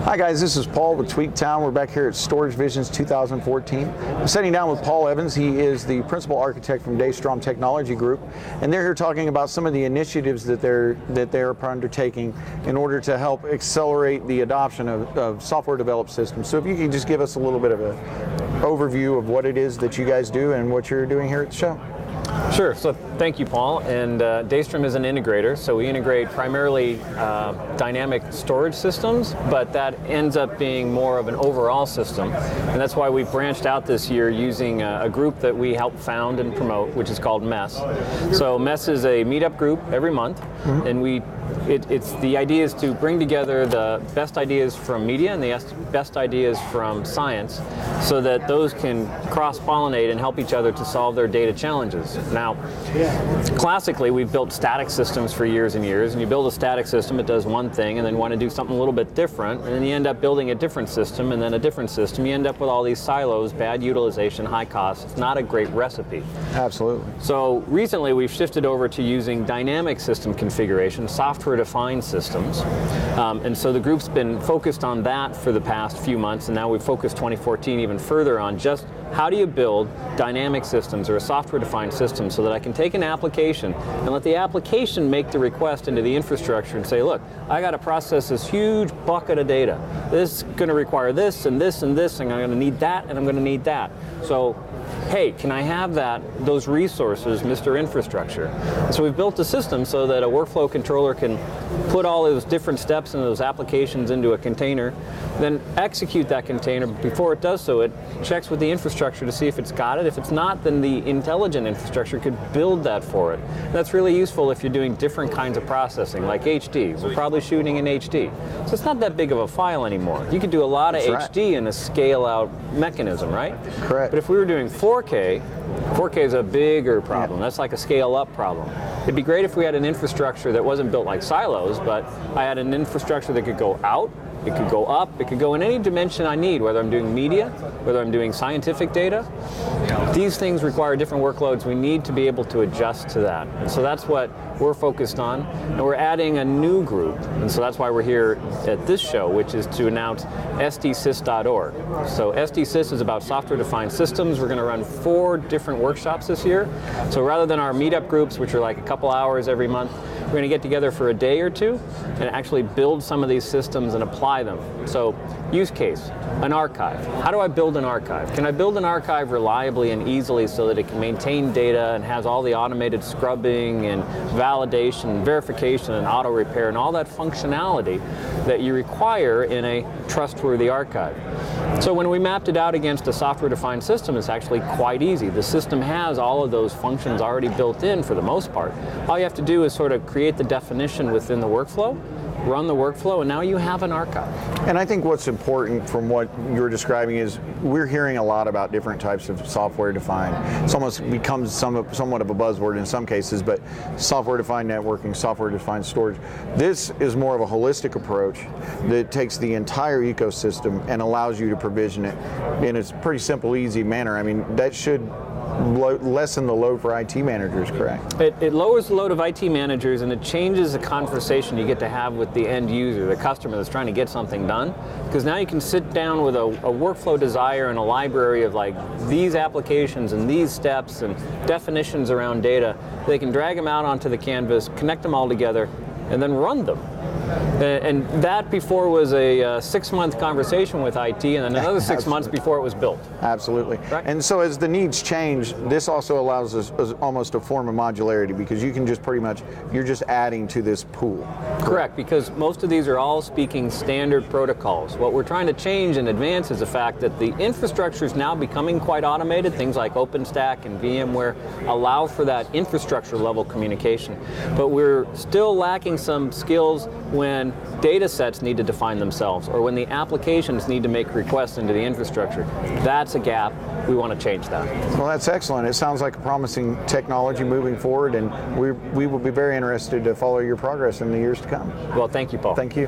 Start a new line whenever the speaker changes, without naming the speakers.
Hi guys, this is Paul with Tweaktown. We're back here at Storage Visions 2014. I'm sitting down with Paul Evans. He is the principal architect from Daystrom Technology Group, and they're here talking about some of the initiatives that they're undertaking in order to help accelerate the adoption of software developed systems. So if you can just give us a little bit of an overview of what it is that you guys do and what you're doing here at the show.
Sure. So thank you, Paul. And Daystrom is an integrator, so we integrate primarily dynamic storage systems, but that ends up being more of an overall system. And that's why we branched out this year using a group that we help found and promote, which is called MESS. So MESS is a meetup group every month, and the idea is to bring together the best ideas from media and the best ideas from science so that those can cross-pollinate and help each other to solve their data challenges. Now, classically, we've built static systems for years and years, and you build a static system, it does one thing, and then want to do something a little bit different, and then you end up building a different system, and then a different system. You end up with all these silos, bad utilization, high cost. It's not a great recipe.
Absolutely.
So recently, we've shifted over to using dynamic system configuration, software-defined systems, and so the group's been focused on that for the past few months, and now we've focused 2014 even further on just how do you build dynamic systems or a software-defined system so that I can take an application and let the application make the request into the infrastructure and say, look, I got to process this huge bucket of data. This is going to require this and this and this, and I'm going to need that and I'm going to need that. So, hey, can I have those resources, Mr. Infrastructure? So we've built a system so that a workflow controller can put all those different steps and those applications into a container, then execute that container. Before it does so, it checks with the infrastructure to see if it's got it. If it's not, then the intelligent infrastructure could build that for it. That's really useful if you're doing different kinds of processing, like HD. We're probably shooting in HD. So it's not that big of a file anymore. You could do a lot of HD in a scale-out mechanism, right?
Correct.
But if we were doing 4K is a bigger problem. That's like a scale-up problem. It'd be great if we had an infrastructure that wasn't built like silos, but I had an infrastructure that could go out, it could go up, it could go in any dimension I need, whether I'm doing media, whether I'm doing scientific data. These things require different workloads. We need to be able to adjust to that. And so that's what we're focused on. And we're adding a new group. And so that's why we're here at this show, which is to announce SDSys.org. So SDSys is about software-defined systems. We're going to run 4 different workshops this year. So rather than our meetup groups, which are like a couple hours every month, we're going to get together for a day or two and actually build some of these systems and apply them. So use case, an archive. How do I build an archive? Can I build an archive reliably and easily so that it can maintain data and has all the automated scrubbing and validation, verification and auto repair and all that functionality that you require in a trustworthy archive? So when we mapped it out against a software-defined system, it's actually quite easy. The system has all of those functions already built in for the most part. All you have to do is sort of create the definition within the workflow, run the workflow, and now you have an archive.
And I think what's important from what you're describing is we're hearing a lot about different types of software-defined. It's almost becomes somewhat of a buzzword in some cases, but software-defined networking, software-defined storage. This is more of a holistic approach that takes the entire ecosystem and allows you to provision it in a pretty simple, easy manner. I mean, that should lessen the load for IT managers, correct?
It lowers the load of IT managers, and it changes the conversation you get to have with the end user, the customer that's trying to get something done. Because now you can sit down with a workflow desire and a library of like these applications and these steps and definitions around data. They can drag them out onto the canvas, connect them all together, and then run them. And that before was a 6-month conversation with IT, and then another 6 months before it was built.
Absolutely.
Right?
And so as the needs change, this also allows us almost a form of modularity, because you can just pretty much, you're just adding to this pool.
Correct, because most of these are all speaking standard protocols. What we're trying to change and advance is the fact that the infrastructure is now becoming quite automated. Things like OpenStack and VMware allow for that infrastructure level communication. But we're still lacking some skills when data sets need to define themselves, or when the applications need to make requests into the infrastructure. That's a gap. We want to change that.
Well, that's excellent. It sounds like a promising technology moving forward, and we will be very interested to follow your progress in the years to come.
Well, thank you, Paul.
Thank you.